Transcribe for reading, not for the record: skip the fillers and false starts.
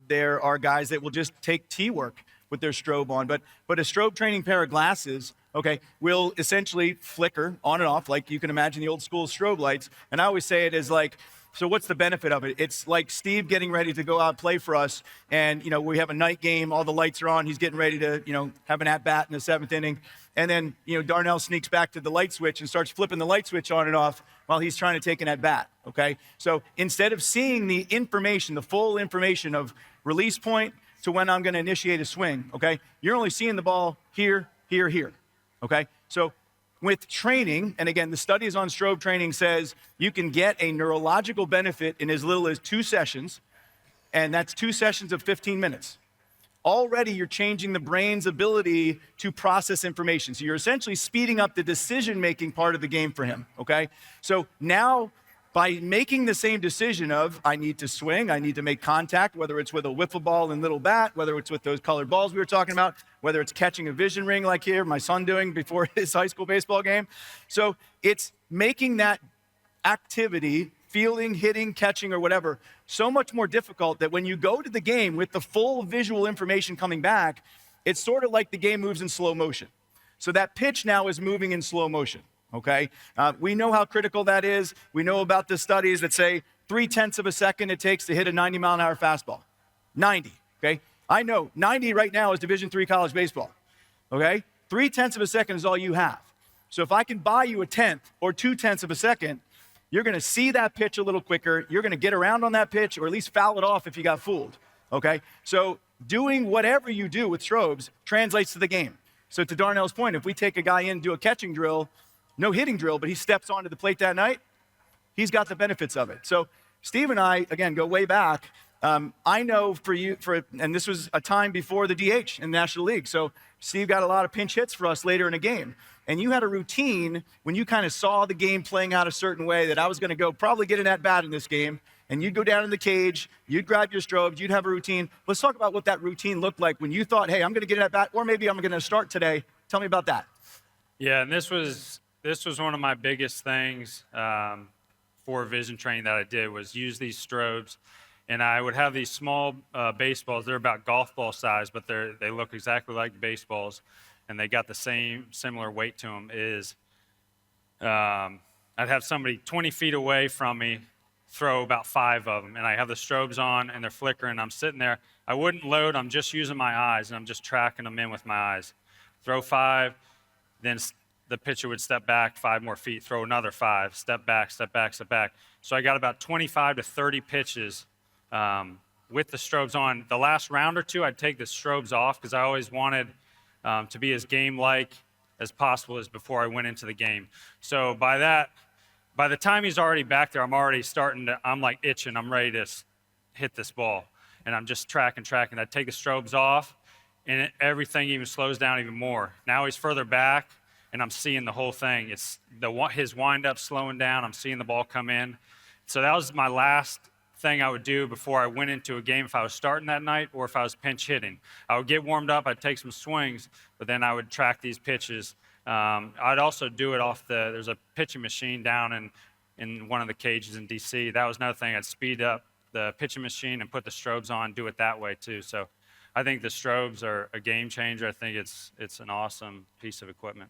there are guys that will just take T-work with their strobe on, but a strobe training pair of glasses, okay, will essentially flicker on and off like you can imagine the old school strobe lights. And I always say it is like, so what's the benefit of it? It's like Steve getting ready to go out and play for us, and we have a night game, all the lights are on, he's getting ready to have an at-bat in the 7th inning, and then Darnell sneaks back to the light switch and starts flipping the light switch on and off while he's trying to take an at-bat, okay? So instead of seeing the information, the full information of release point to when I'm gonna initiate a swing, okay, you're only seeing the ball here, here, here, okay? So with training, and again, the studies on strobe training says you can get a neurological benefit in as little as 2 sessions, and that's 2 sessions of 15 minutes. Already you're changing the brain's ability to process information. So you're essentially speeding up the decision-making part of the game for him, okay? So now, by making the same decision of, I need to swing, I need to make contact, whether it's with a wiffle ball and little bat, whether it's with those colored balls we were talking about, whether it's catching a vision ring like here, my son doing before his high school baseball game. So it's making that activity, fielding, hitting, catching, or whatever, so much more difficult that when you go to the game with the full visual information coming back, it's sort of like the game moves in slow motion. So that pitch now is moving in slow motion. Okay, we know how critical that is. We know about the studies that say 0.3 of a second it takes to hit a 90-mile-an-hour fastball. 90, okay? I know 90 right now is Division III college baseball, okay? 0.3 of a second is all you have. So if I can buy you a 1/10 or 0.2 of a second, you're gonna see that pitch a little quicker. You're gonna get around on that pitch, or at least foul it off if you got fooled, okay? So doing whatever you do with strobes translates to the game. So to Darnell's point, if we take a guy in and do a catching drill, no hitting drill, but he steps onto the plate that night, he's got the benefits of it. So Steve and I, again, go way back. I know and this was a time before the DH in the National League. So Steve got a lot of pinch hits for us later in the game. And you had a routine when you kind of saw the game playing out a certain way that I was gonna go probably get an at-bat in this game, and you'd go down in the cage, you'd grab your strobes, you'd have a routine. Let's talk about what that routine looked like when you thought, hey, I'm gonna get an at-bat, or maybe I'm gonna start today. Tell me about that. Yeah, and this was one of my biggest things for vision training that I did, was use these strobes. And I would have these small baseballs. They're about golf ball size, but they look exactly like baseballs, and they got the similar weight to them. I'd have somebody 20 feet away from me throw about 5 of them, and I have the strobes on, and they're flickering. I'm sitting there. I wouldn't load. I'm just using my eyes, and I'm just tracking them in with my eyes. Throw 5, then the pitcher would step back 5 more feet, throw another 5, step back, step back, step back. So I got about 25 to 30 pitches with the strobes on. The last round or two, I'd take the strobes off because I always wanted to be as game-like as possible as before I went into the game. So by the time he's already back there, I'm like itching. I'm ready to hit this ball. And I'm just tracking. I'd take the strobes off, and everything even slows down even more. Now he's further back, and I'm seeing the whole thing. It's his wind-up slowing down. I'm seeing the ball come in. So that was my last thing I would do before I went into a game if I was starting that night or if I was pinch hitting. I would get warmed up, I'd take some swings, but then I would track these pitches. I'd also do it there's a pitching machine down in one of the cages in DC. That was another thing. I'd speed up the pitching machine and put the strobes on, do it that way too. So I think the strobes are a game changer. I think it's an awesome piece of equipment.